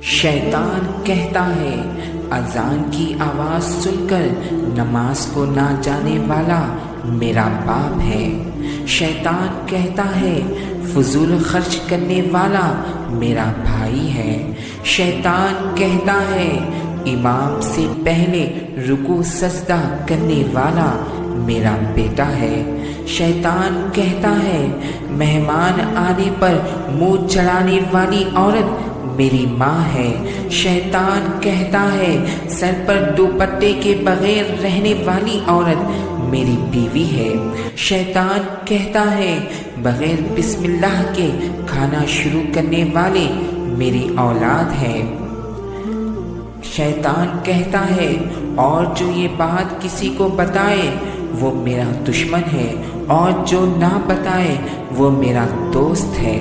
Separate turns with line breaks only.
शैतान कहता है अजान की आवाज़ सुनकर नमाज को ना जाने वाला मेरा बाप है। शैतान कहता है फजूल खर्च करने वाला मेरा भाई है। शैतान कहता है इमाम से पहले रुकू सजदा करने वाला मेरा बेटा है। शैतान कहता है मेहमान आने पर मुंह चढ़ाने वाली औरत मेरी माँ है। शैतान कहता है सर पर दुपट्टे के बगैर रहने वाली औरत मेरी बीवी है। शैतान कहता है बगैर बिस्मिल्लाह के खाना शुरू करने वाले मेरी औलाद है। शैतान कहता है और जो ये बात किसी को बताए वो मेरा दुश्मन है और जो ना बताए वो मेरा दोस्त है।